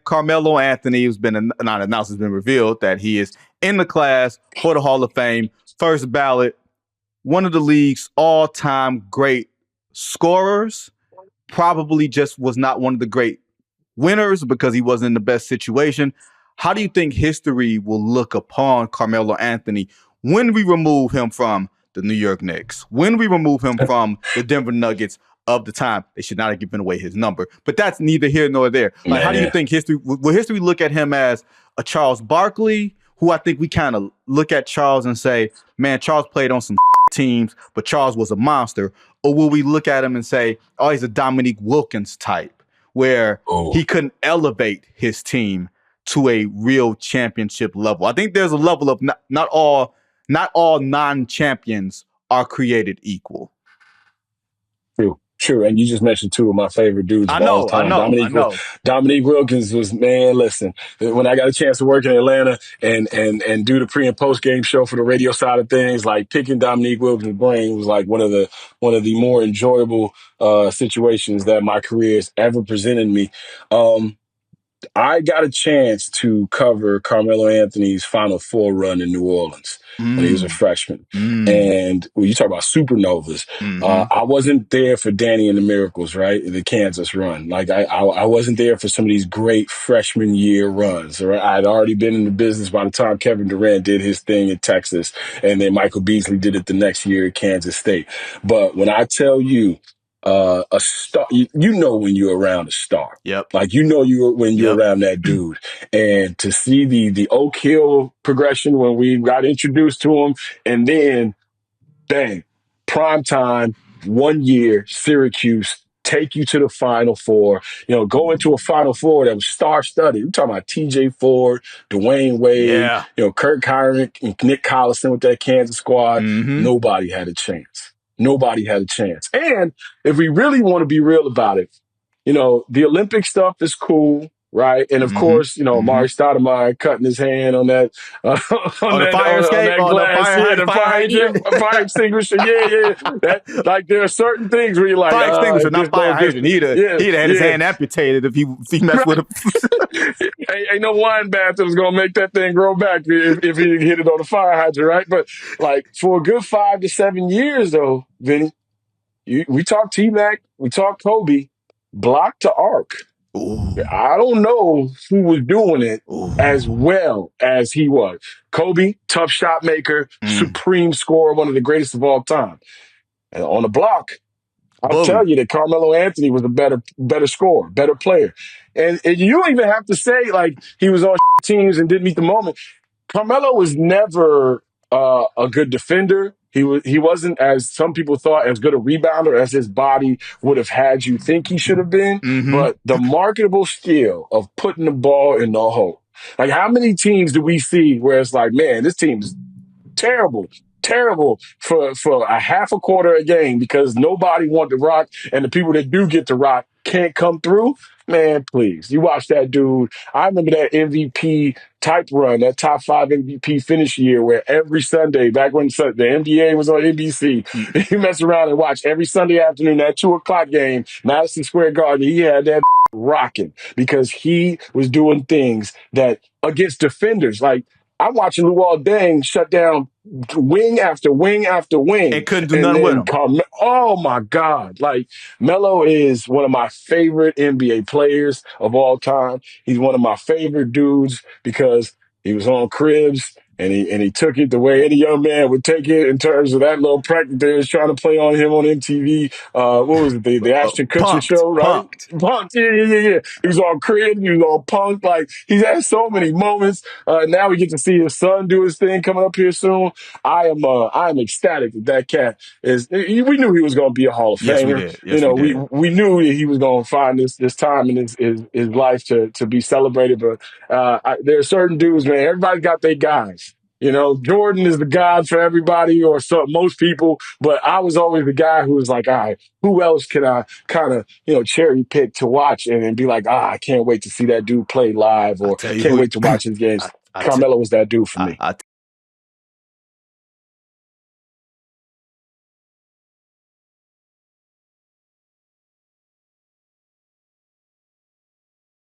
Carmelo Anthony has been not announced, has been revealed that he is in the class for the Hall of Fame, first ballot, one of the league's all-time great scorers. Probably just was not one of the great winners because he wasn't in the best situation. How do you think history will look upon Carmelo Anthony when we remove him from the New York Knicks, when we remove him from the Denver Nuggets of the time? They should not have given away his number, but that's neither here nor there. Like, how do you think history will history look at him as a Charles Barkley, who I think we kind of look at Charles and say, man, Charles played on some teams, but Charles was a monster? Or will we look at him and say, oh, he's a Dominique Wilkins type, where he couldn't elevate his team to a real championship level? I think there's a level of not all non-champions are created equal. True. And you just mentioned two of my favorite dudes of all time. I know. Dominique Wilkins was, man, listen, when I got a chance to work in Atlanta and do the pre and post game show for the radio side of things, like picking Dominique Wilkins' brain was like one of the more enjoyable situations that my career has ever presented me. I got a chance to cover Carmelo Anthony's Final Four run in New Orleans when he was a freshman. And when you talk about supernovas, I wasn't there for Danny and the Miracles, right? The Kansas run. Like I wasn't there for some of these great freshman year runs. Right? I had already been in the business by the time Kevin Durant did his thing in Texas, and then Michael Beasley did it the next year at Kansas State. But when I tell you, a star, you know when you're around a star. Yep. Like when you're around that dude. And to see the Oak Hill progression when we got introduced to him, and then bang, prime time, 1 year, Syracuse, take you to the Final Four, go into a Final Four that was star-studded. We're talking about TJ Ford, Dwayne Wade, Kirk Heinrich, and Nick Collison with that Kansas squad. Nobody had a chance. Nobody had a chance. And if we really want to be real about it, the Olympic stuff is cool, right? And of course, Amari Stoudemire cutting his hand on that the fire escape, the fire extinguisher. That, like, there are certain things where you're like, fire extinguisher, not fire hydrant. He'd have had his hand amputated if he messed with him. Ain't no wine bath that was gonna make that thing grow back if he hit it on the fire hydrant, right? But like for a good 5 to 7 years, though, Vinny, we talked T-Mac, we talked Kobe, block to arc. I don't know who was doing it as well as he was. Kobe, tough shot maker, supreme scorer, one of the greatest of all time. And on the block, I'll tell you that Carmelo Anthony was a better scorer, better player. And you don't even have to say, like, he was on teams and didn't meet the moment. Carmelo was never a good defender. He wasn't, as some people thought, as good a rebounder as his body would have had you think he should have been. But the marketable skill of putting the ball in the hole. Like, how many teams do we see where it's like, man, this team's terrible for a half a quarter a game because nobody wanted to rock, and the people that do get to rock can't come through? Man, please. You watch that dude. I remember that MVP type run, that top 5 MVP finish year where every Sunday, back when the NBA was on NBC, you mess around and watch every Sunday afternoon, that 2:00 game, Madison Square Garden, he had that rocking because he was doing things that against defenders. Like, I'm watching Luol Deng shut down wing after wing after wing. And couldn't do nothing with him. Oh, my God. Like, Melo is one of my favorite NBA players of all time. He's one of my favorite dudes because he was on Cribs, and he took it the way any young man would take it in terms of that little practice they was trying to play on him on MTV. What was it? The Ashton Kutcher show, right? Punked. Yeah. He was on Cribs. He was on Punk. Like, he's had so many moments. Now we get to see his son do his thing coming up here soon. I am ecstatic that cat is. We knew he was going to be a Hall of Famer. We knew that he was going to find this time in his life to be celebrated. But there are certain dudes, man. Everybody got their guys. Jordan is the god for everybody, or most people, but I was always the guy who was like, all right, who else can I kind of, cherry pick to watch and be like, I can't wait to see that dude play live, or can't wait to watch his games. Carmelo was that dude for me.